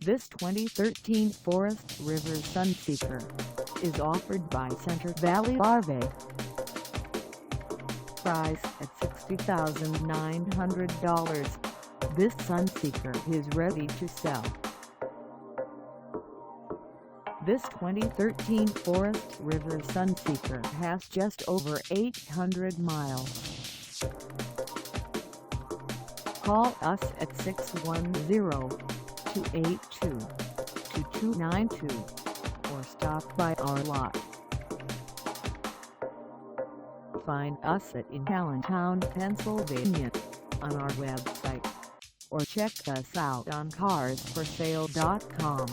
This 2013 Forest River Sunseeker is offered by Center Valley RV. Price at $60,900, this Sunseeker is ready to sell. This 2013 Forest River Sunseeker has just over 800 miles. Call us at 610-282-2292 or stop by our lot. Find us in AllenTown, Pennsylvania on our website, or check us out on carsforsale.com.